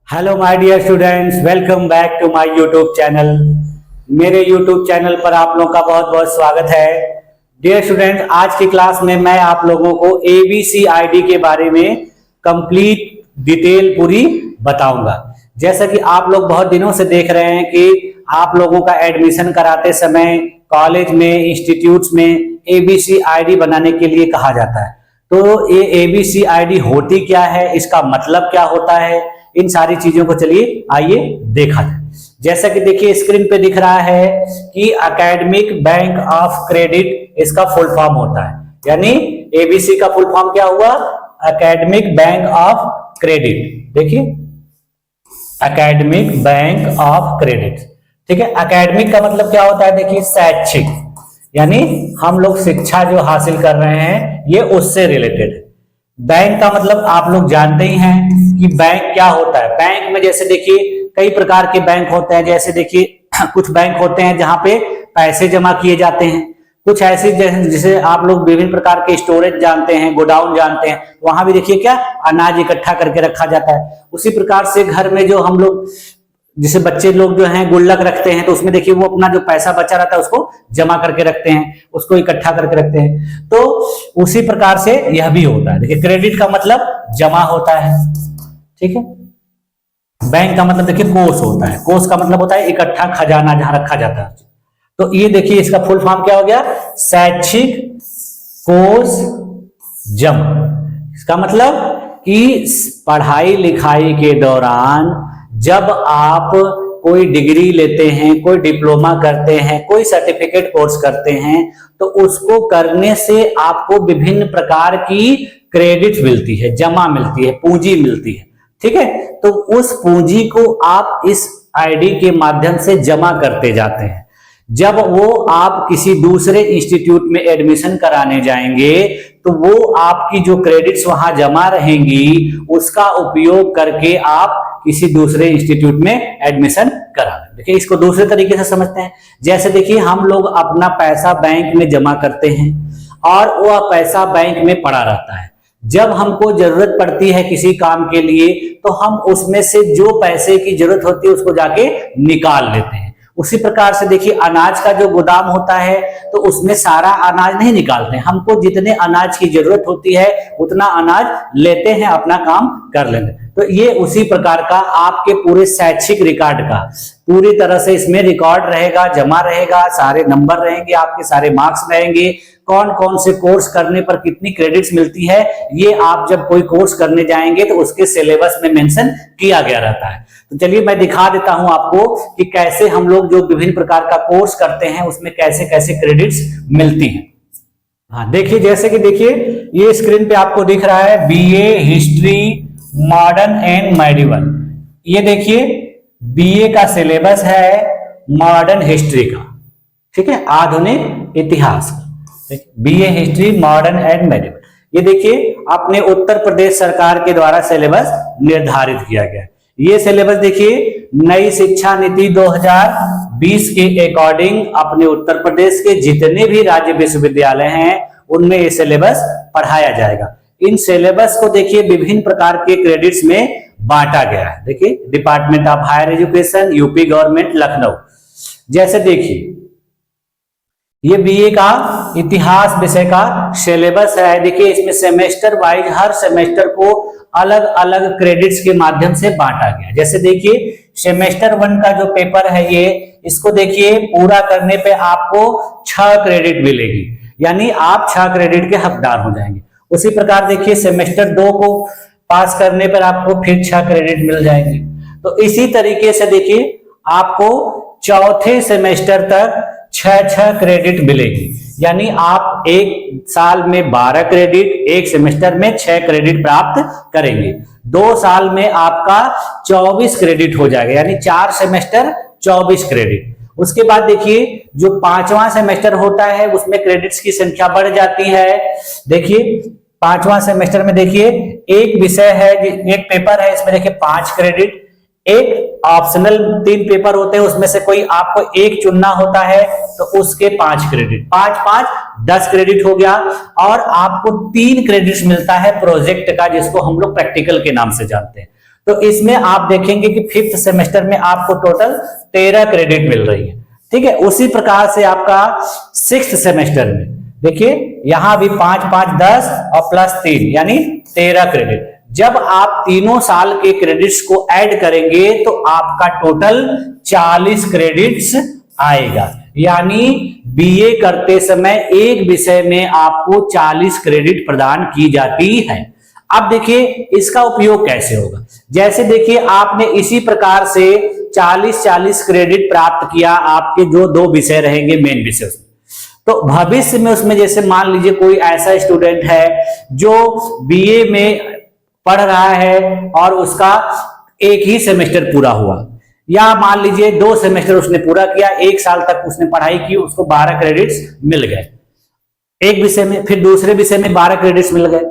Hello my dear students, welcome back to my YouTube channel. मेरे YouTube channel पर आप लोगों का बहुत बहुत स्वागत है। डियर स्टूडेंट, आज की क्लास में मैं आप लोगों को ABCID के बारे में कंप्लीट डिटेल पूरी बताऊंगा। जैसा कि आप लोग बहुत दिनों से देख रहे हैं कि आप लोगों का एडमिशन कराते समय कॉलेज में, इंस्टीट्यूट्स में ABCID बनाने के लिए कहा जाता है। तो ये ABCID होती क्या है, इसका मतलब क्या होता है, इन सारी चीजों को चलिए आइए देखा जाए। जैसा कि देखिए स्क्रीन पे दिख रहा है कि एकेडमिक बैंक ऑफ क्रेडिट इसका फुल फॉर्म होता है। यानी ABC का फुल फॉर्म क्या हुआ? Academic bank of credit. देखिए एकेडमिक बैंक ऑफ क्रेडिट, ठीक है। एकेडमिक का मतलब क्या होता है? देखिए शैक्षिक, यानी हम लोग शिक्षा जो हासिल कर रहे हैं ये उससे रिलेटेड है। बैंक का मतलब आप लोग जानते ही हैं कि बैंक क्या होता है। बैंक में जैसे देखिए कई प्रकार के बैंक होते हैं। जैसे देखिए कुछ बैंक होते हैं जहां पे पैसे जमा किए जाते हैं, कुछ ऐसे जैसे आप लोग विभिन्न प्रकार के स्टोरेज जानते हैं, गोडाउन जानते हैं, वहां भी देखिए क्या अनाज इकट्ठा करके रखा जाता है। उसी प्रकार से घर में जो हम लोग जैसे बच्चे लोग जो हैं गुल्लक रखते हैं, तो उसमें देखिए वो अपना जो पैसा बचा रहता है उसको जमा करके रखते हैं, उसको इकट्ठा करके रखते हैं। तो उसी प्रकार से यह भी होता है। देखिए क्रेडिट का मतलब जमा होता है, ठीक है। बैंक का मतलब देखिए कोष होता है। कोष का मतलब होता है इकट्ठा खजाना जहां रखा जाता है। तो ये देखिए इसका फुल फॉर्म क्या हो गया? शैक्षिक कोष जमा। इसका मतलब कि पढ़ाई लिखाई के दौरान जब आप कोई डिग्री लेते हैं, कोई डिप्लोमा करते हैं, कोई सर्टिफिकेट कोर्स करते हैं, तो उसको करने से आपको विभिन्न प्रकार की क्रेडिट मिलती है, जमा मिलती है, पूंजी मिलती है, ठीक है। तो उस पूंजी को आप इस आईडी के माध्यम से जमा करते जाते हैं। जब वो आप किसी दूसरे इंस्टीट्यूट में एडमिशन कराने जाएंगे तो वो आपकी जो क्रेडिट्स वहां जमा रहेंगी उसका उपयोग करके आप किसी दूसरे इंस्टीट्यूट में एडमिशन करा। देखिए इसको दूसरे तरीके से समझते हैं। जैसे देखिए हम लोग अपना पैसा बैंक में जमा करते हैं और वह पैसा बैंक में पड़ा रहता है। जब हमको जरूरत पड़ती है किसी काम के लिए तो हम उसमें से जो पैसे की जरूरत होती है उसको जाके निकाल लेते हैं। उसी प्रकार से देखिए अनाज का जो गोदाम होता है तो उसमें सारा अनाज नहीं निकालते हैं। हमको जितने अनाज की जरूरत होती है उतना अनाज लेते हैं, अपना काम कर लेते हैं। तो ये उसी प्रकार का आपके पूरे शैक्षिक रिकॉर्ड का पूरी तरह से इसमें रिकॉर्ड रहेगा, जमा रहेगा, सारे नंबर रहेंगे, आपके सारे मार्क्स रहेंगे, कौन कौन से कोर्स करने पर कितनी क्रेडिट्स मिलती है, ये आप जब कोई कोर्स करने जाएंगे तो उसके सिलेबस में मेंशन किया गया रहता है। तो चलिए मैं दिखा देता हूं आपको कि कैसे हम लोग जो विभिन्न प्रकार का कोर्स करते हैं उसमें कैसे कैसे क्रेडिट्स मिलती हैं। हाँ देखिए, जैसे कि देखिए ये स्क्रीन पे आपको दिख रहा है BA history modern and medieval. ये देखिए BA का सिलेबस है मॉडर्न हिस्ट्री का, ठीक है, आधुनिक इतिहास। BA history modern and medieval, ये देखिए अपने उत्तर प्रदेश सरकार के द्वारा सिलेबस निर्धारित किया गया। ये सिलेबस देखिए नई शिक्षा नीति 2020 के अकॉर्डिंग अपने उत्तर प्रदेश के जितने भी राज्य विश्वविद्यालय हैं उनमें ये सिलेबस पढ़ाया जाएगा। इन सिलेबस को देखिए विभिन्न प्रकार के क्रेडिट्स में बांटा गया है। देखिए department of higher education, UP government, Lucknow. जैसे देखिए ये BA का इतिहास विषय का सिलेबस है। देखिए इसमें सेमेस्टर वाइज हर सेमेस्टर को अलग अलग क्रेडिट्स के माध्यम से बांटा गया। जैसे देखिए सेमेस्टर 1 का जो पेपर है ये, इसको देखिए पूरा करने पे आपको 6 क्रेडिट मिलेगी, यानी आप 6 क्रेडिट के हकदार हो जाएंगे। उसी प्रकार देखिए सेमेस्टर 2 को पास करने पर आपको फिर 6 क्रेडिट मिल जाएंगे। तो इसी तरीके से देखिए आपको चौथे सेमेस्टर तक 6 क्रेडिट मिलेगी, यानी आप एक साल में 12 क्रेडिट, एक सेमेस्टर में 6 क्रेडिट प्राप्त करेंगे। 2 साल में आपका 24 क्रेडिट हो जाएगा, यानी 4 सेमेस्टर 24 क्रेडिट। उसके बाद देखिए जो 5वां सेमेस्टर होता है उसमें क्रेडिट्स की संख्या बढ़ जाती है। देखिए 5वां सेमेस्टर में देखिए एक विषय है, एक पेपर है, इसमें देखिए 5 क्रेडिट, एक ऑप्शनल 3 पेपर होते हैं, उसमें से कोई आपको एक चुनना होता है, तो उसके 5 क्रेडिट, 5 5 10 क्रेडिट हो गया। और आपको 3 क्रेडिट मिलता है प्रोजेक्ट का, जिसको हम लोग प्रैक्टिकल के नाम से जानते हैं। तो इसमें आप देखेंगे कि 5th सेमेस्टर में आपको टोटल 13 क्रेडिट मिल रही है, ठीक है। उसी प्रकार से आपका 6th सेमेस्टर में देखिए, यहां भी 5 5 10 और प्लस 3 यानी 13 क्रेडिट। जब आप तीनों साल के क्रेडिट्स को ऐड करेंगे तो आपका टोटल 40 क्रेडिट्स आएगा। यानी बीए करते समय एक विषय में आपको 40 क्रेडिट प्रदान की जाती है। अब देखिए इसका उपयोग कैसे होगा। जैसे देखिए आपने इसी प्रकार से 40-40 क्रेडिट प्राप्त किया, आपके जो 2 विषय रहेंगे मेन विषय, तो भविष्य में उसमें जैसे मान लीजिए कोई ऐसा स्टूडेंट है जो बीए में पढ़ रहा है और उसका एक ही सेमेस्टर पूरा हुआ, या मान लीजिए 2 सेमेस्टर उसने पूरा किया, 1 साल तक उसने पढ़ाई की, उसको 12 क्रेडिट्स मिल गए एक विषय में, फिर दूसरे विषय में 12 क्रेडिट्स मिल गए,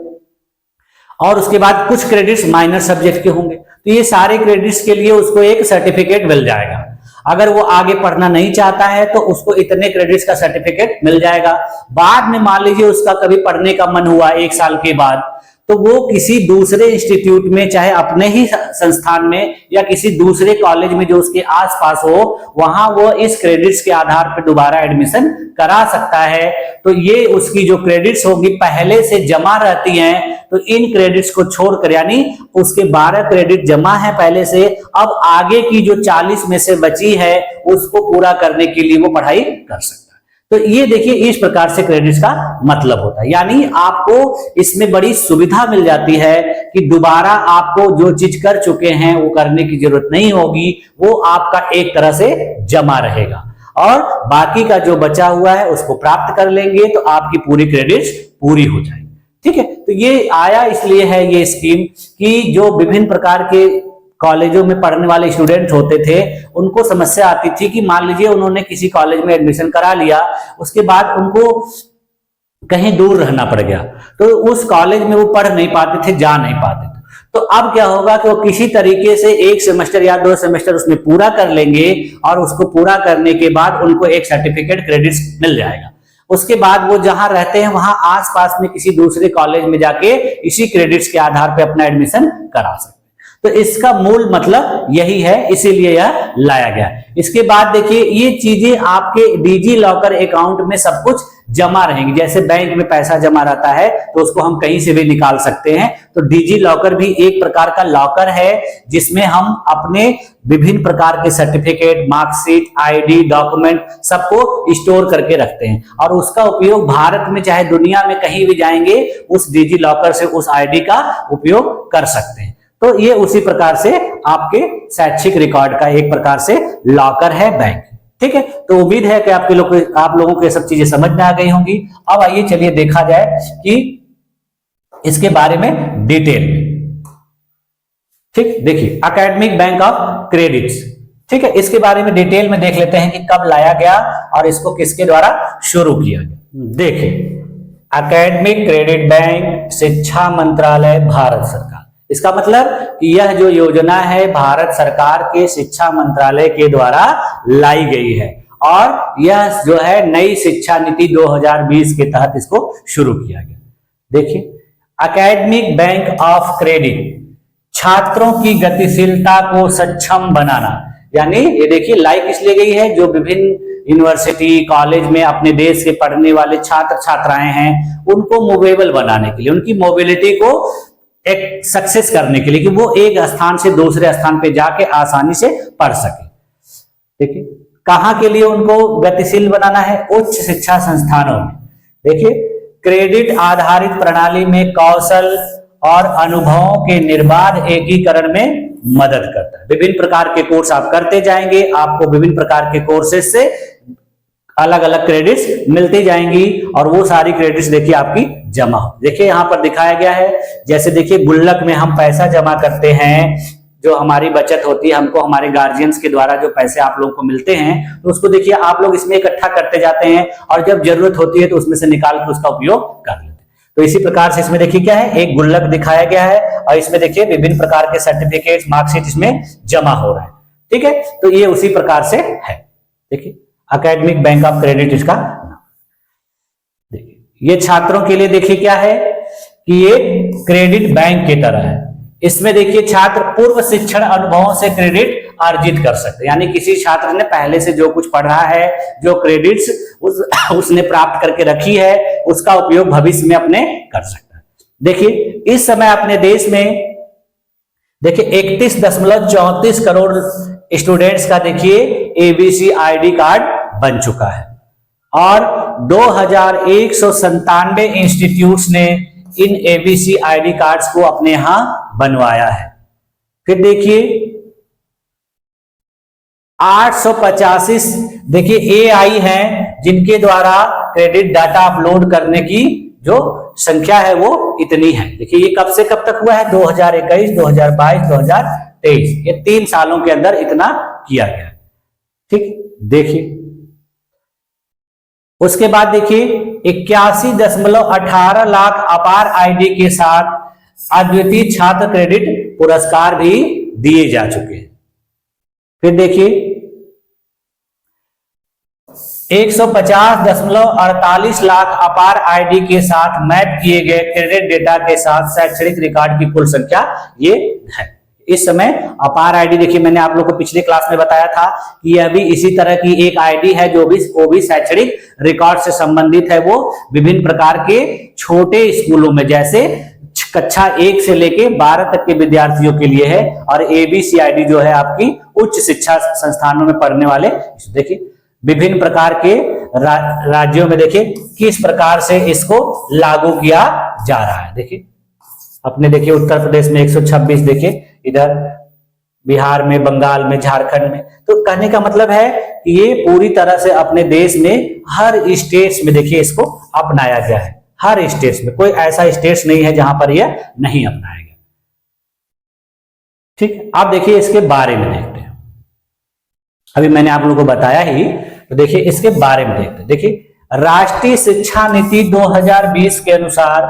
और उसके बाद कुछ क्रेडिट्स माइनर सब्जेक्ट के होंगे। तो ये सारे क्रेडिट्स के लिए उसको एक सर्टिफिकेट मिल जाएगा। अगर वो आगे पढ़ना नहीं चाहता है तो उसको इतने क्रेडिट्स का सर्टिफिकेट मिल जाएगा। बाद में मान लीजिए उसका कभी पढ़ने का मन हुआ 1 साल के बाद, तो वो किसी दूसरे इंस्टीट्यूट में, चाहे अपने ही संस्थान में या किसी दूसरे कॉलेज में जो उसके आसपास हो, वहां वो इस क्रेडिट्स के आधार पर दोबारा एडमिशन करा सकता है। तो ये उसकी जो क्रेडिट्स होगी पहले से जमा रहती हैं, तो इन क्रेडिट्स को छोड़कर, यानी उसके 12 क्रेडिट जमा है पहले से, अब आगे की जो 40 में से बची है उसको पूरा करने के लिए वो पढ़ाई कर सकता है। तो ये देखिए इस प्रकार से क्रेडिट्स का मतलब होता है। यानी आपको इसमें बड़ी सुविधा मिल जाती है कि दोबारा आपको जो चीज कर चुके हैं वो करने की जरूरत नहीं होगी, वो आपका एक तरह से जमा रहेगा, और बाकी का जो बचा हुआ है उसको प्राप्त कर लेंगे तो आपकी पूरी क्रेडिट्स पूरी हो जाएगी। ठीक है, तो ये आया इसलिए है ये स्कीम कि जो विभिन्न प्रकार के कॉलेजों में पढ़ने वाले स्टूडेंट होते थे, उनको समस्या आती थी कि मान लीजिए उन्होंने किसी कॉलेज में एडमिशन करा लिया, उसके बाद उनको कहीं दूर रहना पड़ गया, तो उस कॉलेज में वो पढ़ नहीं पाते थे, जा नहीं पाते थे। तो अब क्या होगा कि वो किसी तरीके से 1 सेमेस्टर या 2 सेमेस्टर उसमें पूरा कर लेंगे, और उसको पूरा करने के बाद उनको एक सर्टिफिकेट क्रेडिट्स मिल जाएगा। उसके बाद वो जहां रहते हैं वहां आसपास में किसी दूसरे कॉलेज में जाके इसी क्रेडिट्स के आधार पर अपना एडमिशन करा सकते। तो इसका मूल मतलब यही है, इसीलिए यह लाया गया। इसके बाद देखिए ये चीजें आपके डिजी लॉकर अकाउंट में सब कुछ जमा रहेंगी। जैसे बैंक में पैसा जमा रहता है तो उसको हम कहीं से भी निकाल सकते हैं, तो डिजी लॉकर भी एक प्रकार का लॉकर है जिसमें हम अपने विभिन्न प्रकार के सर्टिफिकेट, मार्कशीट, आईडी, डॉक्यूमेंट सबको स्टोर करके रखते हैं, और उसका उपयोग भारत में चाहे दुनिया में कहीं भी जाएंगे उस डिजी लॉकर से उस आईडी का उपयोग कर सकते हैं। तो ये उसी प्रकार से आपके शैक्षिक रिकॉर्ड का एक प्रकार से लॉकर है बैंक। ठीक है, तो उम्मीद है कि आप लोगों को ये सब चीजें समझ में आ गई होंगी। अब आइए चलिए देखा जाए कि इसके बारे में डिटेल में। ठीक, देखिए एकेडमिक बैंक ऑफ क्रेडिट्स, ठीक है, इसके बारे में डिटेल में देख लेते हैं कि कब लाया गया और इसको किसके द्वारा शुरू किया गया। देखिए एकेडमिक क्रेडिट बैंक शिक्षा मंत्रालय भारत सरकार, इसका मतलब कि यह जो योजना है भारत सरकार के शिक्षा मंत्रालय के द्वारा लाई गई है, और यह जो है नई शिक्षा नीति 2020 के तहत इसको शुरू किया गया। देखिए एकेडमिक बैंक ऑफ क्रेडिट, छात्रों की गतिशीलता को सक्षम बनाना, यानी ये देखिए लाइक इसलिए गई है जो विभिन्न यूनिवर्सिटी कॉलेज में अपने देश के पढ़ने वाले छात्र छात्राएं हैं उनको मूवेबल बनाने के लिए, उनकी मोबिलिटी को एक सक्सेस करने के लिए कि वो एक स्थान से दूसरे स्थान पे जाके आसानी से पढ़ सके। देखिए कहां के लिए उनको गतिशील बनाना है, उच्च शिक्षा संस्थानों में। देखिए क्रेडिट आधारित प्रणाली में कौशल और अनुभवों के निर्बाध एकीकरण में मदद करता है। विभिन्न प्रकार के कोर्स आप करते जाएंगे, आपको विभिन्न प्रकार के कोर्सेज से अलग अलग क्रेडिट्स मिलती जाएंगी, और वो सारी क्रेडिट्स देखिए आपकी जमा हो। देखिए यहां पर दिखाया गया है, जैसे देखिए गुल्लक में हम पैसा जमा करते हैं, जो हमारी बचत होती है, हमको हमारे गार्जियंस के द्वारा जो पैसे आप लोगों को मिलते हैं, तो उसको देखिए आप लोग इसमें इकट्ठा करते जाते हैं, और जब जरूरत होती है तो उसमें से निकाल के उसका उपयोग कर लेते हैं। तो इसी प्रकार से इसमें देखिए क्या है, एक गुल्लक दिखाया गया है और इसमें देखिए विभिन्न प्रकार के सर्टिफिकेट मार्कशीट इसमें जमा हो रहा है। ठीक है, तो ये उसी प्रकार से है। देखिए एकेडमिक बैंक ऑफ क्रेडिट इसका नाम। देखिए ये छात्रों के लिए देखिए क्या है कि ये क्रेडिट बैंक की तरह है। इसमें देखिए छात्र पूर्व शिक्षण अनुभवों से क्रेडिट अर्जित कर सकते हैं, यानी किसी छात्र ने पहले से जो कुछ पढ़ा है, जो क्रेडिट्स उसने प्राप्त करके रखी है, उसका उपयोग भविष्य में अपने कर सकता है। देखिए इस समय अपने देश में देखिए 31.34 करोड़ स्टूडेंट्स का देखिए एबीसी आईडी कार्ड बन चुका है और 2197 इंस्टीट्यूट्स ने इन एबीसी आईडी कार्ड्स को अपने यहां बनवाया है। फिर देखिए 885 देखिए एआई हैं जिनके द्वारा क्रेडिट डाटा अपलोड करने की जो संख्या है वो इतनी है। देखिए ये कब से कब तक हुआ है, 2021, 2022, 2023, ये 3 सालों के अंदर इतना किया गया। ठीक, देखिए उसके बाद देखिए 81.18 लाख अपार आईडी के साथ अद्वितीय छात्र क्रेडिट पुरस्कार भी दिए जा चुके हैं। फिर देखिए 150.48 लाख अपार आईडी के साथ मैप किए गए क्रेडिट डेटा के साथ शैक्षणिक रिकॉर्ड की कुल संख्या ये है। इस समय अपार आईडी देखिए मैंने आप लोग को पिछले क्लास में बताया था कि यह भी इसी तरह की एक आईडी है जो भी वो भी शैक्षणिक रिकॉर्ड से संबंधित है। वो विभिन्न प्रकार के छोटे स्कूलों में जैसे कक्षा 1 से लेके 12 तक के विद्यार्थियों के लिए है और एबीसी आईडी जो है आपकी उच्च शिक्षा संस्थानों में पढ़ने वाले। देखिए विभिन्न प्रकार के राज्यों में देखिए किस प्रकार से इसको लागू किया जा रहा है। देखिए अपने देखिए उत्तर प्रदेश में 126, देखिए इधर बिहार में, बंगाल में, झारखंड में। तो कहने का मतलब है कि ये पूरी तरह से अपने देश में हर स्टेट्स में देखिए इसको अपनाया गया है। हर स्टेट्स में, कोई ऐसा स्टेट्स नहीं है जहां पर यह नहीं अपनाया गया। ठीक, आप देखिए इसके बारे में देखते हैं। अभी मैंने आप लोगों को बताया ही, तो देखिए इसके बारे में देखते हैं। देखिए राष्ट्रीय शिक्षा नीति 2020 के अनुसार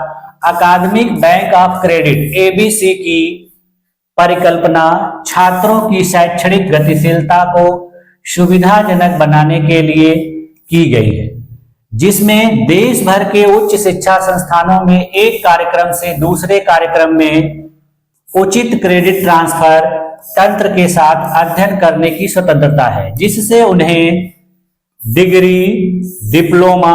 अकादमिक बैंक ऑफ क्रेडिट एबीसी की परिकल्पना छात्रों की शैक्षणिक गतिशीलता को सुविधाजनक बनाने के लिए की गई है, जिसमें देश भर के उच्च शिक्षा संस्थानों में एक कार्यक्रम से दूसरे कार्यक्रम में उचित क्रेडिट ट्रांसफर तंत्र के साथ अध्ययन करने की स्वतंत्रता है, जिससे उन्हें डिग्री, डिप्लोमा,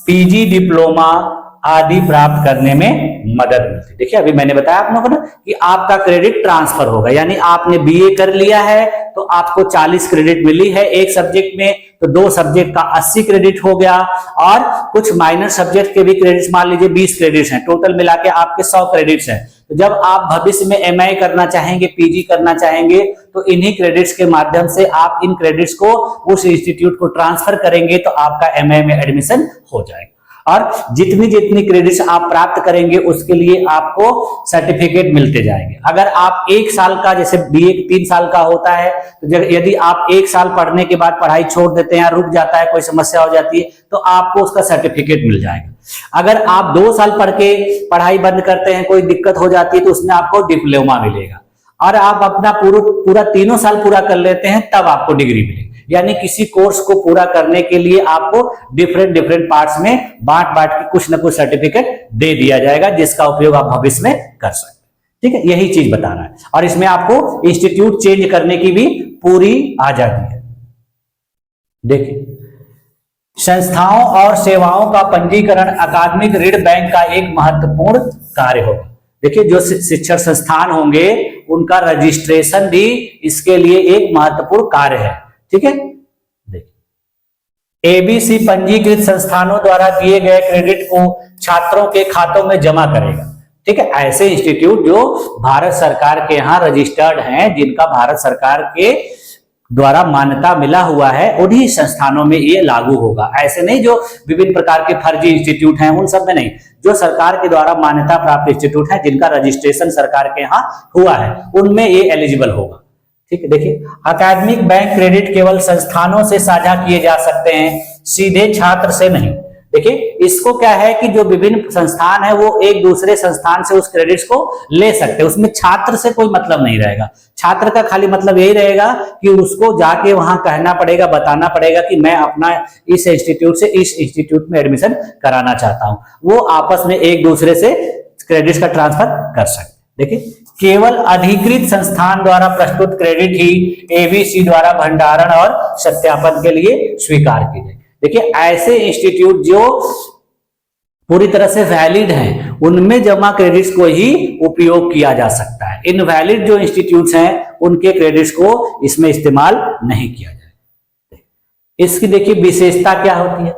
पीजी डिप्लोमा आदि प्राप्त करने में मदद मिलती है। देखिए अभी मैंने बताया आप लोगों को ना कि आपका क्रेडिट ट्रांसफर होगा, यानी आपने बीए कर लिया है तो आपको 40 क्रेडिट मिली है एक सब्जेक्ट में, तो 2 सब्जेक्ट का 80 क्रेडिट हो गया और कुछ माइनर सब्जेक्ट के भी क्रेडिट्स मान लीजिए 20 क्रेडिट्स हैं, टोटल मिला के आपके 100 क्रेडिट्स हैं। तो जब आप भविष्य में एमए करना चाहेंगे, पीजी करना चाहेंगे, तो इन्हीं क्रेडिट्स के माध्यम से आप इन क्रेडिट्स को उस इंस्टीट्यूट को ट्रांसफर करेंगे तो आपका एमए में एडमिशन हो जाएगा। और जितनी जितनी क्रेडिट्स आप प्राप्त करेंगे उसके लिए आपको सर्टिफिकेट मिलते जाएंगे। अगर आप 1 साल का, जैसे बीए 3 साल का होता है, तो यदि आप 1 साल पढ़ने के बाद पढ़ाई छोड़ देते हैं, रुक जाता है, कोई समस्या हो जाती है, तो आपको उसका सर्टिफिकेट मिल जाएगा। अगर आप 2 साल पढ़ के पढ़ाई बंद करते हैं, कोई दिक्कत हो जाती है, तो उसमें आपको डिप्लोमा मिलेगा। और आप अपना पूरा 3 साल पूरा कर लेते हैं तब आपको डिग्री मिलेगी। यानी किसी कोर्स को पूरा करने के लिए आपको डिफरेंट पार्ट्स में बांट के कुछ ना कुछ सर्टिफिकेट दे दिया जाएगा, जिसका उपयोग आप भविष्य में कर सकते हैं। ठीक है, यही चीज बता रहा है। और इसमें आपको इंस्टीट्यूट चेंज करने की भी पूरी आजादी है। देखिए संस्थाओं और सेवाओं का पंजीकरण अकादमिक ऋण बैंक का एक महत्वपूर्ण कार्य होगा। देखिए जो शिक्षण संस्थान होंगे उनका रजिस्ट्रेशन भी इसके लिए एक महत्वपूर्ण कार्य है। ठीक है, देखिए एबीसी पंजीकृत संस्थानों द्वारा दिए गए क्रेडिट को छात्रों के खातों में जमा करेगा। ठीक है, ऐसे इंस्टीट्यूट जो भारत सरकार के यहाँ रजिस्टर्ड हैं, जिनका भारत सरकार के द्वारा मान्यता मिला हुआ है, उन्हीं संस्थानों में ये लागू होगा। ऐसे नहीं जो विभिन्न प्रकार के फर्जी इंस्टीट्यूट हैं उन सब में नहीं, जो सरकार के द्वारा मान्यता प्राप्त इंस्टीट्यूट है, जिनका रजिस्ट्रेशन सरकार के यहाँ हुआ है, उनमें ये एलिजिबल होगा। ठीक है, देखिए अकादमिक बैंक क्रेडिट केवल संस्थानों से साझा किए जा सकते हैं, सीधे छात्र से नहीं। देखिए इसको क्या है कि जो विभिन्न संस्थान है वो एक दूसरे संस्थान से उस क्रेडिट्स को ले सकते हैं, उसमें छात्र से कोई मतलब नहीं रहेगा। छात्र का खाली मतलब यही रहेगा कि उसको जाके वहां कहना पड़ेगा, बताना पड़ेगा कि मैं अपना इस इंस्टीट्यूट से इस इंस्टीट्यूट में एडमिशन कराना चाहता हूं। वो आपस में एक दूसरे से क्रेडिट्स का ट्रांसफर कर सकते हैं। देखिए केवल अधिकृत संस्थान द्वारा प्रस्तुत क्रेडिट ही एबीसी द्वारा भंडारण और सत्यापन के लिए स्वीकार की जाए। देखिए ऐसे इंस्टीट्यूट जो पूरी तरह से वैलिड हैं उनमें जमा क्रेडिट्स को ही उपयोग किया जा सकता है। इनवैलिड जो इंस्टीट्यूट्स हैं उनके क्रेडिट्स को इसमें इस्तेमाल नहीं किया जाए। इसकी देखिए विशेषता क्या होती है।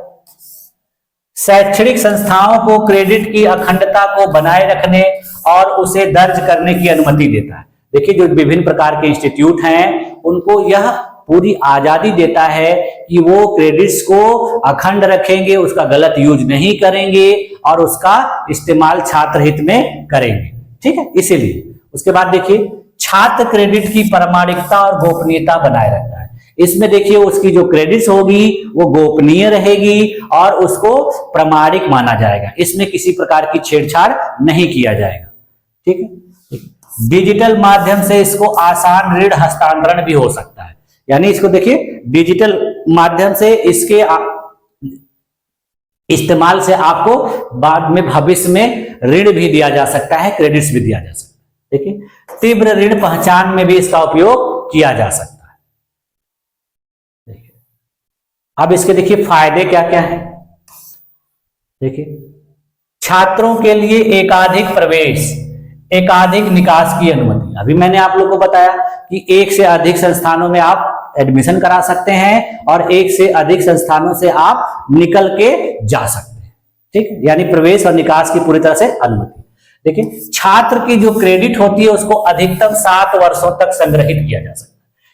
शैक्षणिक संस्थाओं को क्रेडिट की अखंडता को बनाए रखने और उसे दर्ज करने की अनुमति देता है। देखिए जो विभिन्न प्रकार के इंस्टीट्यूट हैं उनको यह पूरी आजादी देता है कि वो क्रेडिट्स को अखंड रखेंगे, उसका गलत यूज नहीं करेंगे और उसका इस्तेमाल छात्र हित में करेंगे। ठीक है, इसीलिए उसके बाद देखिए छात्र क्रेडिट की प्रामाणिकता और गोपनीयता बनाए रखता है। इसमें देखिए उसकी जो क्रेडिट्स होगी वो गोपनीय रहेगी और उसको प्रामाणिक माना जाएगा, इसमें किसी प्रकार की छेड़छाड़ नहीं किया जाएगा। ठीक है, डिजिटल माध्यम से इसको आसान ऋण हस्तांतरण भी हो सकता है। यानी इसको देखिए डिजिटल माध्यम से इसके इस्तेमाल से आपको बाद में भविष्य में ऋण भी दिया जा सकता है, क्रेडिट्स भी दिया जा सकता है। देखिए तीव्र ऋण पहचान में भी इसका उपयोग किया जा सकता है। देखिए अब इसके देखिए फायदे क्या क्या है। देखिए छात्रों के लिए एकाधिक प्रवेश, एकाधिक निकास की अनुमति। अभी मैंने आप लोगों को बताया कि एक से अधिक संस्थानों में आप एडमिशन करा सकते हैं और एक से अधिक संस्थानों से आप निकल के जा सकते हैं। ठीक है, यानी प्रवेश और निकास की पूरी तरह से अनुमति। देखिए छात्र की जो क्रेडिट होती है उसको अधिकतम 7 वर्षों तक संग्रहित किया जा सकता है।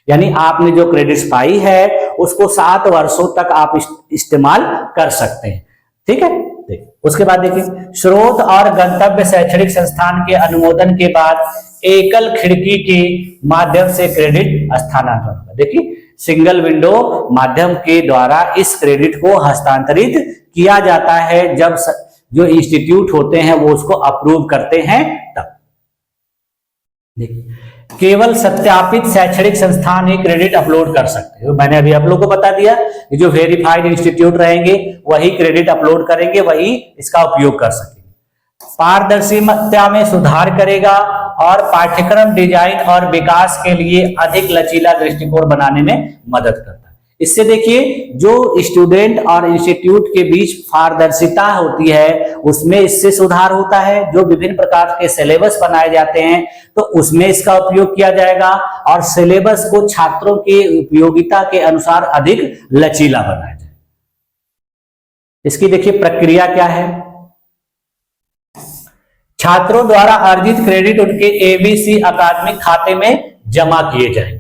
यानी आपने जो क्रेडिट्स पाई है उसको 7 वर्षों तक आप इस्तेमाल कर सकते हैं। ठीक है, देखिए उसके बाद देखिए स्रोत और गंतव्य शैक्षणिक संस्थान के अनुमोदन के बाद एकल खिड़की के माध्यम से क्रेडिट हस्तांतरण होगा। देखिए सिंगल विंडो माध्यम के द्वारा इस क्रेडिट को हस्तांतरित किया जाता है जब जो इंस्टीट्यूट होते हैं वो उसको अप्रूव करते हैं तब। देखिए केवल सत्यापित शैक्षणिक संस्थान ही क्रेडिट अपलोड कर सकते हैं। मैंने अभी आप लोगों को बता दिया कि जो वेरीफाइड इंस्टीट्यूट रहेंगे वही क्रेडिट अपलोड करेंगे, वही इसका उपयोग कर सकेंगे। पारदर्शिता में सुधार करेगा और पाठ्यक्रम डिजाइन और विकास के लिए अधिक लचीला दृष्टिकोण बनाने में मदद करता है। इससे देखिए जो स्टूडेंट और इंस्टीट्यूट के बीच पारदर्शिता होती है उसमें इससे सुधार होता है। जो विभिन्न प्रकार के सिलेबस बनाए जाते हैं तो उसमें इसका उपयोग किया जाएगा और सिलेबस को छात्रों के उपयोगिता के अनुसार अधिक लचीला बनाया जाए। इसकी देखिए प्रक्रिया क्या है। छात्रों द्वारा अर्जित क्रेडिट उनके एबीसी अकादमिक खाते में जमा किए जाएंगे।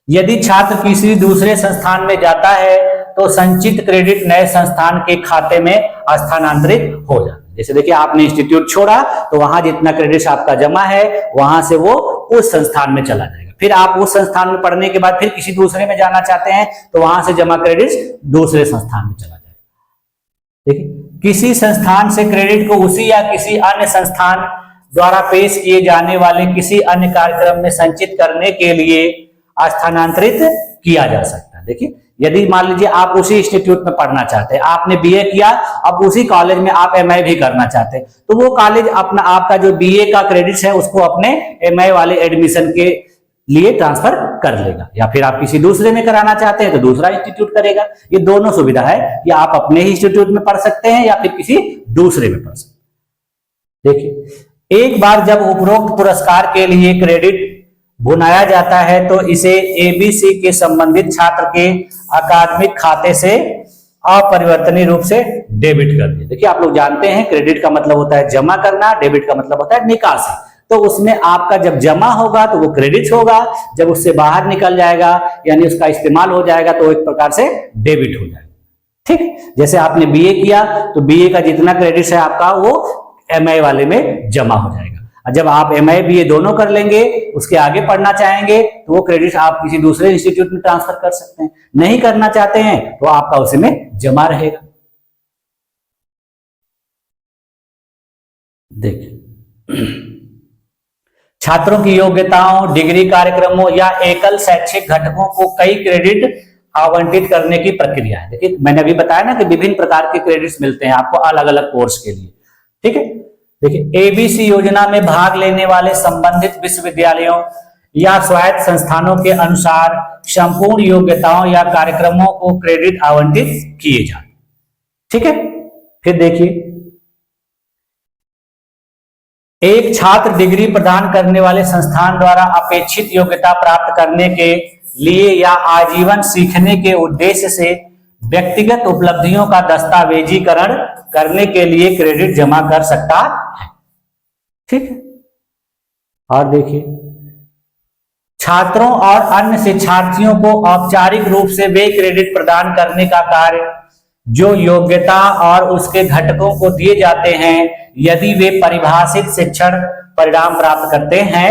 यदि छात्र किसी दूसरे संस्थान में जाता है तो संचित क्रेडिट नए संस्थान के खाते में स्थानांतरित हो जाता है। जैसे देखिए आपने इंस्टीट्यूट छोड़ा तो वहां जितना क्रेडिट आपका जमा है वहां से वो उस संस्थान में चला जाएगा। फिर आप उस संस्थान में पढ़ने के बाद फिर किसी दूसरे में जाना चाहते हैं तो वहां से जमा क्रेडिट दूसरे संस्थान में चला जाएगा। देखिए किसी संस्थान से क्रेडिट को उसी या किसी अन्य संस्थान द्वारा पेश किए जाने वाले किसी अन्य कार्यक्रम में संचित करने के लिए स्थानांतरित किया जा सकता है। देखिए यदि मान लीजिए आप उसी इंस्टीट्यूट में पढ़ना चाहते हैं, आपने बीए किया, अब उसी कॉलेज में आप एमए भी करना चाहते हैं तो वो कॉलेज अपना आपका जो बीए का क्रेडिट है उसको अपने एमए वाले एडमिशन के लिए ट्रांसफर कर लेगा। या फिर आप किसी दूसरे में कराना चाहते हैं तो दूसरा इंस्टीट्यूट करेगा। ये दोनों सुविधा है कि आप अपने ही इंस्टीट्यूट में पढ़ सकते हैं या फिर किसी दूसरे में पढ़ सकते हैं। देखिए एक बार जब उपरोक्त पुरस्कार के लिए क्रेडिट भुनाया जाता है तो इसे एबीसी के संबंधित छात्र के अकादमिक खाते से अपरिवर्तनीय रूप से डेबिट कर दिया। देखिए आप लोग जानते हैं क्रेडिट का मतलब होता है जमा करना, डेबिट का मतलब होता है निकासी। तो उसमें आपका जब जमा होगा तो वो क्रेडिट होगा, जब उससे बाहर निकल जाएगा यानी उसका इस्तेमाल हो जाएगा तो एक प्रकार से डेबिट हो जाएगा। ठीक, जैसे आपने बीए किया तो बीए का जितना क्रेडिट है आपका वो एमए वाले में जमा हो जाएगा। जब आप एमए बीए दोनों कर लेंगे उसके आगे पढ़ना चाहेंगे तो वो क्रेडिट आप किसी दूसरे इंस्टीट्यूट में ट्रांसफर कर सकते हैं। नहीं करना चाहते हैं तो आपका उसी में जमा रहेगा। देखिए, छात्रों की योग्यताओं, डिग्री कार्यक्रमों या एकल शैक्षिक घटकों को कई क्रेडिट आवंटित करने की प्रक्रिया है। देखिए मैंने अभी बताया ना कि विभिन्न प्रकार के क्रेडिट्स मिलते हैं आपको अलग अलग कोर्स के लिए। ठीक है, देखिए एबीसी योजना में भाग लेने वाले संबंधित विश्वविद्यालयों या स्वायत्त संस्थानों के अनुसार संपूर्ण योग्यताओं या कार्यक्रमों को क्रेडिट आवंटित किए जाते। ठीक है, फिर देखिए, एक छात्र डिग्री प्रदान करने वाले संस्थान द्वारा अपेक्षित योग्यता प्राप्त करने के लिए या आजीवन सीखने के उद्देश्य से व्यक्तिगत उपलब्धियों का दस्तावेजीकरण करने के लिए क्रेडिट जमा कर सकता है। ठीक है, और देखिए, छात्रों और अन्य शिक्षार्थियों को औपचारिक रूप से वे क्रेडिट प्रदान करने का कार्य जो योग्यता और उसके घटकों को दिए जाते हैं यदि वे परिभाषित शिक्षण परिणाम प्राप्त करते हैं।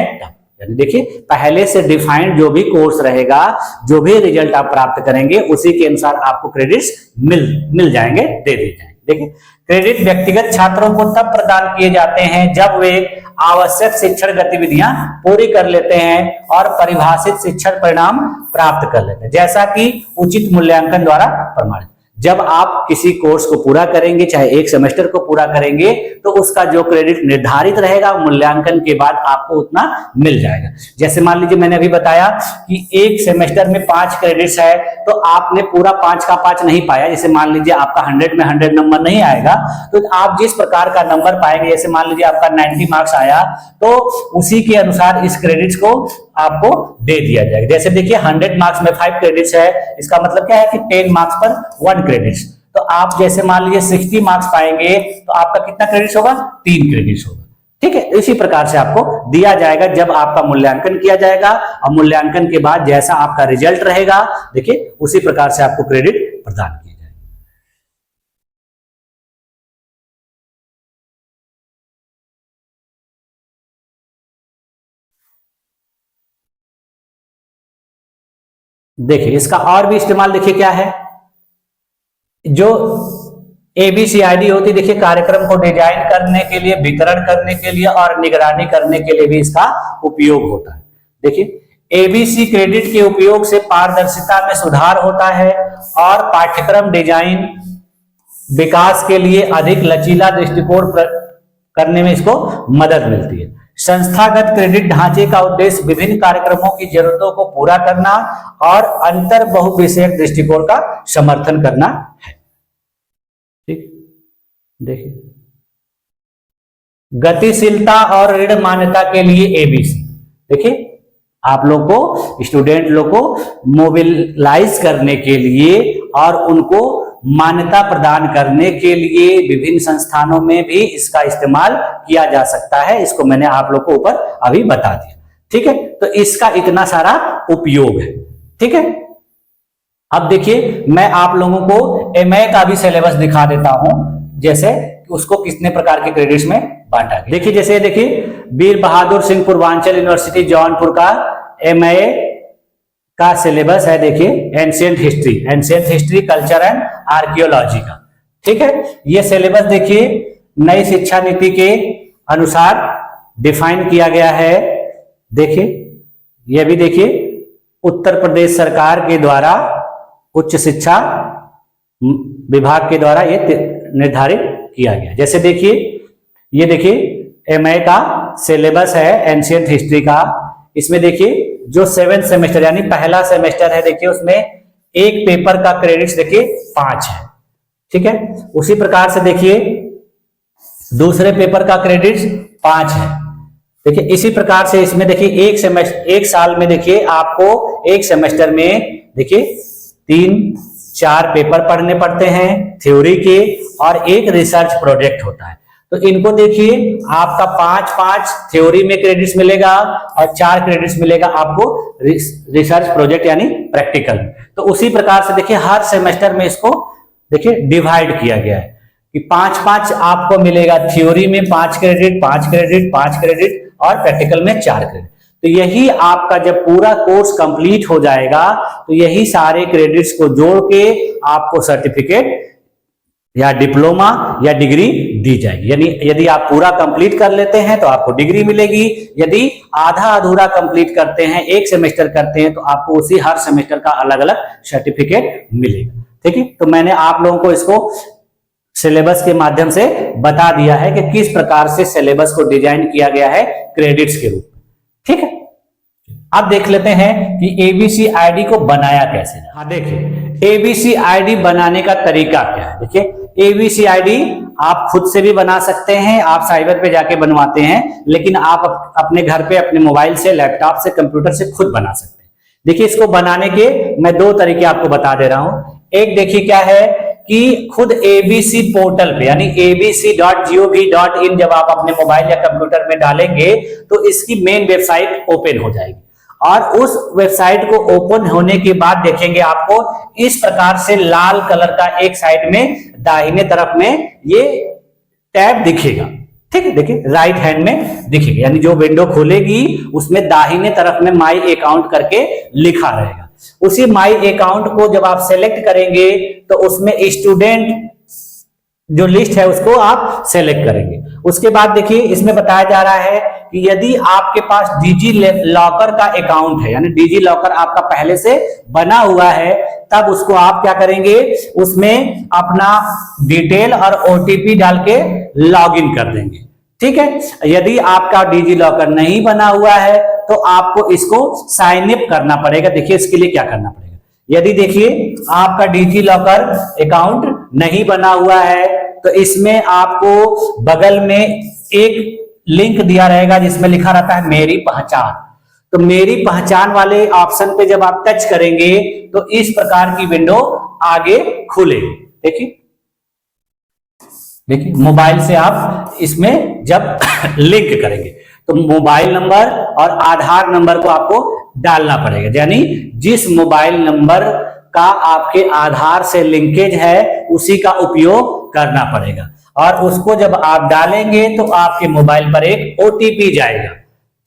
यानी देखिए पहले से डिफाइंड जो भी कोर्स रहेगा, जो भी रिजल्ट आप प्राप्त करेंगे उसी के अनुसार आपको क्रेडिट्स मिल जाएंगे, दे दिए जाएंगे। देखिए क्रेडिट व्यक्तिगत छात्रों को तब प्रदान किए जाते हैं जब वे आवश्यक शिक्षण गतिविधियां पूरी कर लेते हैं और परिभाषित शिक्षण परिणाम प्राप्त कर लेते हैं, जैसा कि उचित मूल्यांकन द्वारा प्रमाणित। जब आप किसी कोर्स को पूरा करेंगे, चाहे एक सेमेस्टर को पूरा करेंगे, तो उसका जो क्रेडिट निर्धारित रहेगा मूल्यांकन के बाद आपको उतना मिल जाएगा। जैसे मान लीजिए मैंने अभी बताया कि एक सेमेस्टर में 5 क्रेडिट्स है, तो आपने पूरा 5 का 5 नहीं पाया। जैसे मान लीजिए आपका 100 में 100 नंबर नहीं आएगा, तो आप जिस प्रकार का नंबर पाएंगे, जैसे मान लीजिए आपका 90 मार्क्स आया, तो उसी के अनुसार इस क्रेडिट्स को आपको दे दिया जाएगा। जैसे देखिए 100 मार्क्स में 5 क्रेडिट्स है, इसका मतलब क्या है कि 10 मार्क्स पर 1 क्रेडिट्स। तो आप जैसे मान लीजिए 60 मार्क्स पाएंगे, तो आपका कितना क्रेडिट्स होगा? 3 क्रेडिट्स होगा। ठीक है, इसी प्रकार से आपको दिया जाएगा जब आपका मूल्यांकन किया जाएगा, और मूल्यांकन के बाद जैसा आपका रिजल्ट रहेगा, देखिए उसी प्रकार से आपको क्रेडिट प्रदान किया जाएगा। देखिए इसका और भी इस्तेमाल देखिए क्या है, जो एबीसीआईडी होती, देखिए कार्यक्रम को डिजाइन करने के लिए, वितरण करने के लिए और निगरानी करने के लिए भी इसका उपयोग होता है। देखिए एबीसी क्रेडिट के उपयोग से पारदर्शिता में सुधार होता है और पाठ्यक्रम डिजाइन विकास के लिए अधिक लचीला दृष्टिकोण करने में इसको मदद मिलती है। संस्थागत क्रेडिट ढांचे का उद्देश्य विभिन्न कार्यक्रमों की जरूरतों को पूरा करना और अंतर बहुविषयक दृष्टिकोण का समर्थन करना है। ठीक, देखिए गतिशीलता और ऋण मान्यता के लिए एबीसी, देखिए आप लोग को, स्टूडेंट लोग को मोबिलाइज करने के लिए और उनको मान्यता प्रदान करने के लिए विभिन्न संस्थानों में भी इसका इस्तेमाल किया जा सकता है। इसको मैंने आप लोग को ऊपर अभी बता दिया। ठीक है, तो इसका इतना सारा उपयोग है। ठीक है, अब देखिए मैं आप लोगों को एमए का भी सिलेबस दिखा देता हूं, जैसे उसको कितने प्रकार के क्रेडिट्स में बांटा गया। देखिए जैसे देखिए वीर बहादुर सिंह पूर्वांचल यूनिवर्सिटी जौनपुर का एमए का सिलेबस है। देखिए ancient history, culture and archaeology का। ठीक है, ये सिलेबस देखिए नई शिक्षा नीति के अनुसार डिफाइन किया गया है। देखिए ये भी देखिए उत्तर प्रदेश सरकार के द्वारा, उच्च शिक्षा विभाग के द्वारा ये निर्धारित किया गया। जैसे देखिए ये देखिए एमए का सिलेबस है एंशिएंट हिस्ट्री का। इसमें देखिए जो 7th सेमेस्टर यानी पहला सेमेस्टर है, देखिए उसमें एक पेपर का क्रेडिट्स देखिए 5 है। ठीक है, उसी प्रकार से देखिए दूसरे पेपर का क्रेडिट्स 5 है। देखिए इसी प्रकार से इसमें देखिए एक साल में देखिए आपको एक सेमेस्टर में देखिए 3-4 पेपर पढ़ने पड़ते हैं थ्योरी के, और एक रिसर्च प्रोजेक्ट होता है। तो इनको देखिए आपका 5-5 थ्योरी में क्रेडिट्स मिलेगा और 4 क्रेडिट्स मिलेगा आपको रिसर्च प्रोजेक्ट यानी प्रैक्टिकल। तो उसी प्रकार से देखिए हर सेमेस्टर में इसको देखिए डिवाइड किया गया है कि 5-5 आपको मिलेगा थ्योरी में 5 क्रेडिट, 5 क्रेडिट, 5 क्रेडिट और प्रैक्टिकल में 4 क्रेडिट। तो यही आपका जब पूरा कोर्स कंप्लीट हो जाएगा तो यही सारे क्रेडिट्स को जोड़ के आपको सर्टिफिकेट या डिप्लोमा या डिग्री दी जाएगी। यानी यदि आप पूरा कंप्लीट कर लेते हैं तो आपको डिग्री मिलेगी, यदि आधा अधूरा कंप्लीट करते हैं, एक सेमेस्टर करते हैं, तो आपको उसी हर सेमेस्टर का अलग अलग सर्टिफिकेट मिलेगा। ठीक है, तो मैंने आप लोगों को इसको सिलेबस के माध्यम से बता दिया है कि किस प्रकार से सिलेबस को डिजाइन किया गया है क्रेडिट्स के रूप में। ठीक है, अब देख लेते हैं कि एबीसी आईडी को बनाया कैसे। हाँ देखिए, एबीसी आईडी बनाने का तरीका क्या है। देखिए, एबीसी आईडी आप खुद से भी बना सकते हैं, आप साइबर पे जाके बनवाते हैं, लेकिन आप अपने घर पे अपने मोबाइल से, लैपटॉप से, कंप्यूटर से खुद बना सकते हैं। देखिए, इसको बनाने के मैं दो तरीके आपको बता दे रहा हूं। एक देखिए क्या है कि खुद एबीसी पोर्टल पे यानी abc.gov.in जब आप अपने मोबाइल या कंप्यूटर में डालेंगे तो इसकी मेन वेबसाइट ओपन हो जाएगी, और उस वेबसाइट को ओपन होने के बाद देखेंगे आपको इस प्रकार से लाल कलर का एक साइड में दाहिने तरफ में ये टैब दिखेगा। ठीक है, देखिए राइट हैंड में दिखेगा, यानी जो विंडो खुलेगी उसमें दाहिने तरफ में माई अकाउंट करके लिखा रहेगा। उसी माई अकाउंट को जब आप सेलेक्ट करेंगे तो उसमें स्टूडेंट जो लिस्ट है उसको आप सेलेक्ट करेंगे। उसके बाद देखिए इसमें बताया जा रहा है कि यदि आपके पास डिजी लॉकर का अकाउंट है, यानी डिजी लॉकर आपका पहले से बना हुआ है, तब उसको आप क्या करेंगे, उसमें अपना डिटेल और ओटीपी डाल के लॉगिन कर देंगे। ठीक है, यदि आपका डिजी लॉकर नहीं बना हुआ है तो आपको इसको साइन अप करना पड़ेगा। देखिए इसके लिए क्या करना पड़ेगा, यदि देखिए आपका डिजी लॉकर अकाउंट नहीं बना हुआ है तो इसमें आपको बगल में एक लिंक दिया रहेगा जिसमें लिखा रहता है मेरी पहचान। तो मेरी पहचान वाले ऑप्शन पे जब आप टच करेंगे तो इस प्रकार की विंडो आगे खुलेगी। देखिए देखिए मोबाइल से आप इसमें जब लिंक करेंगे तो मोबाइल नंबर और आधार नंबर को आपको डालना पड़ेगा, यानी जिस मोबाइल नंबर का आपके आधार से लिंकेज है उसी का उपयोग करना पड़ेगा, और उसको जब आप डालेंगे तो आपके मोबाइल पर एक ओटीपी जाएगा।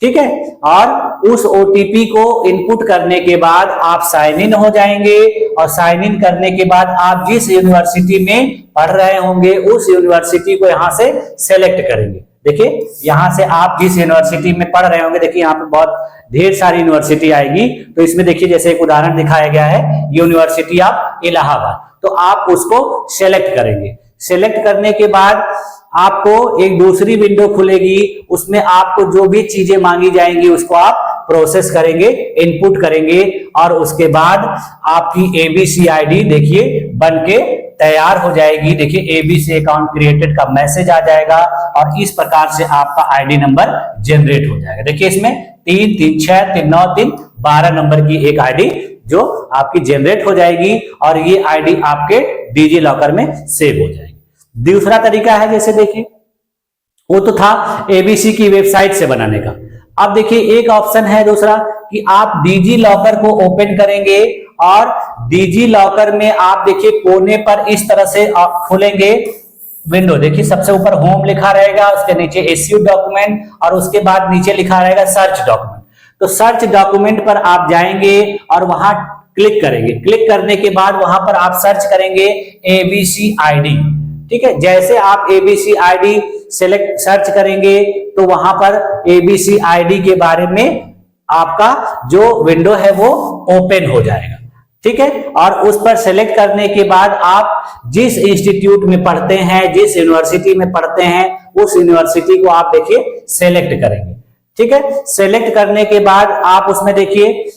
ठीक है, और उस ओटीपी को इनपुट करने के बाद आप साइन इन हो जाएंगे, और साइन इन करने के बाद आप जिस यूनिवर्सिटी में पढ़ रहे होंगे उस यूनिवर्सिटी को यहां से सेलेक्ट करेंगे। देखिए यहां से आप जिस यूनिवर्सिटी में पढ़ रहे होंगे, देखिए यहाँ पे बहुत ढेर सारी यूनिवर्सिटी आएगी, तो इसमें देखिए जैसे एक उदाहरण दिखाया गया है यूनिवर्सिटी ऑफ इलाहाबाद, तो आप उसको सेलेक्ट करेंगे। सेलेक्ट करने के बाद आपको एक दूसरी विंडो खुलेगी, उसमें आपको जो भी चीजें मांगी जाएंगी उसको आप प्रोसेस करेंगे, इनपुट करेंगे, और उसके बाद आपकी एबीसी आईडी देखिए बनके तैयार हो जाएगी। देखिए एबीसी अकाउंट क्रिएटेड का मैसेज आ जाएगा और इस प्रकार से आपका आईडी नंबर जनरेट हो जाएगा। देखिए इसमें 3 3 6 3 9 3 12 नंबर की एक आईडी जो आपकी जनरेट हो जाएगी, और ये आईडी आपके डिजी लॉकर में सेव हो जाएगी। दूसरा तरीका है, जैसे देखिए वो तो था एबीसी की वेबसाइट से बनाने का। अब देखिए एक ऑप्शन है दूसरा कि आप डिजी लॉकर को ओपन करेंगे और डिजी लॉकर में आप देखिए कोने पर इस तरह से आप खोलेंगे विंडो। देखिए सबसे ऊपर होम लिखा रहेगा, उसके नीचे इश्यूड डॉक्यूमेंट, और उसके बाद नीचे लिखा रहेगा सर्च डॉक्यूमेंट। तो सर्च डॉक्यूमेंट पर आप जाएंगे और वहां क्लिक करेंगे। क्लिक करने के बाद वहां पर आप सर्च करेंगे एबीसी आईडी। ठीक है, जैसे आप एबीसी आईडी सेलेक्ट सर्च करेंगे तो वहां पर एबीसी आईडी के बारे में आपका जो विंडो है वो ओपन हो जाएगा। ठीक है, और उस पर सेलेक्ट करने के बाद आप जिस इंस्टीट्यूट में पढ़ते हैं, जिस यूनिवर्सिटी में पढ़ते हैं, उस यूनिवर्सिटी को आप देखिए सेलेक्ट करेंगे। ठीक है, सेलेक्ट करने के बाद आप उसमें देखिए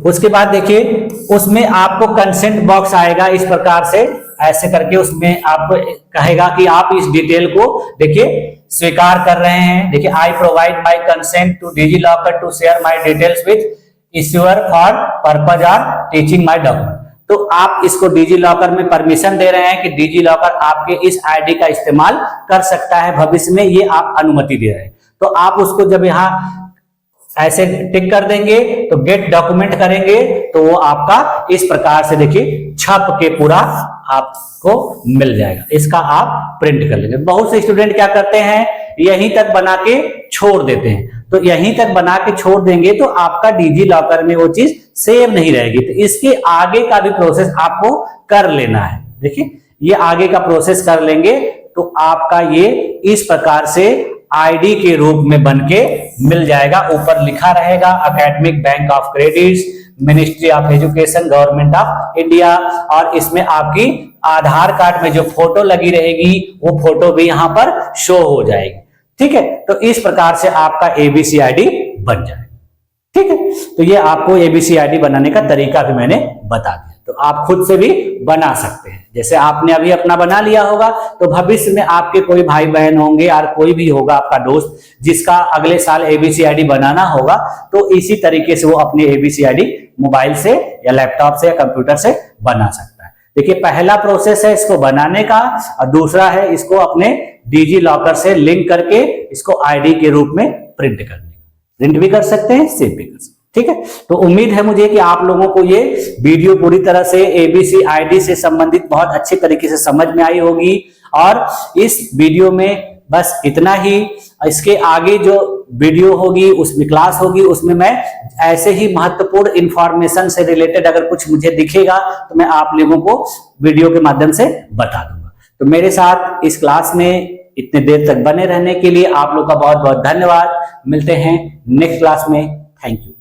उसके बाद देखिए उसमें आपको कंसेंट बॉक्स आएगा इस प्रकार से, ऐसे करके उसमें आपको कहेगा कि आप इस डिटेल को देखिए स्वीकार कर रहे हैं। देखिए I provide my consent to DigiLocker to share my details with issuer for purpose of teaching my document. तो आप इसको डिजी लॉकर में परमिशन दे रहे हैं कि डिजी लॉकर आपके इस आईडी का इस्तेमाल कर सकता है भविष्य में, ये आप अनुमति दे रहे हैं। तो आप उसको जब यहाँ ऐसे टिक कर देंगे तो गेट डॉक्यूमेंट करेंगे तो वो आपका इस प्रकार से देखिए छप के पूरा आपको मिल जाएगा। इसका आप प्रिंट कर लेंगे। बहुत से स्टूडेंट क्या करते हैं, यहीं तक बना के छोड़ देते हैं, तो यहीं तक बना के छोड़ देंगे तो आपका डिजी लॉकर में वो चीज सेव नहीं रहेगी। तो इसके आगे का भी प्रोसेस आपको कर लेना है। देखिए ये आगे का प्रोसेस कर लेंगे तो आपका ये इस प्रकार से आईडी के रूप में बन के मिल जाएगा। ऊपर लिखा रहेगा academic bank of credit, ministry of education, government of India, और इसमें आपकी आधार कार्ड में जो फोटो लगी रहेगी वो फोटो भी यहां पर शो हो जाएगी। ठीक है, तो इस प्रकार से आपका एबीसी आईडी बन जाएगा। ठीक है, तो ये आपको एबीसी आईडी बनाने का तरीका भी मैंने बता दिया, तो आप खुद से भी बना सकते हैं। जैसे आपने अभी अपना बना लिया होगा तो भविष्य में आपके कोई भाई बहन होंगे और कोई भी होगा आपका दोस्त जिसका अगले साल एबीसी आईडी बनाना होगा, तो इसी तरीके से वो अपनी एबीसी आईडी मोबाइल से या लैपटॉप से या कंप्यूटर से बना सकता है। देखिए पहला प्रोसेस है इसको बनाने का, और दूसरा है इसको अपने डिजी लॉकर से लिंक करके इसको आईडी के रूप में प्रिंट करने का। प्रिंट भी कर सकते हैं, सेव भी कर सकते हैं। ठीक है, तो उम्मीद है मुझे कि आप लोगों को ये वीडियो पूरी तरह से एबीसी आईडी से संबंधित बहुत अच्छी तरीके से समझ में आई होगी। और इस वीडियो में बस इतना ही। इसके आगे जो वीडियो होगी उसमें क्लास होगी, उसमें मैं ऐसे ही महत्वपूर्ण इंफॉर्मेशन से रिलेटेड अगर कुछ मुझे दिखेगा तो मैं आप लोगों को वीडियो के माध्यम से बता दूंगा। तो मेरे साथ इस क्लास में इतने देर तक बने रहने के लिए आप लोग का बहुत बहुत धन्यवाद। मिलते हैं नेक्स्ट क्लास में। Thank you.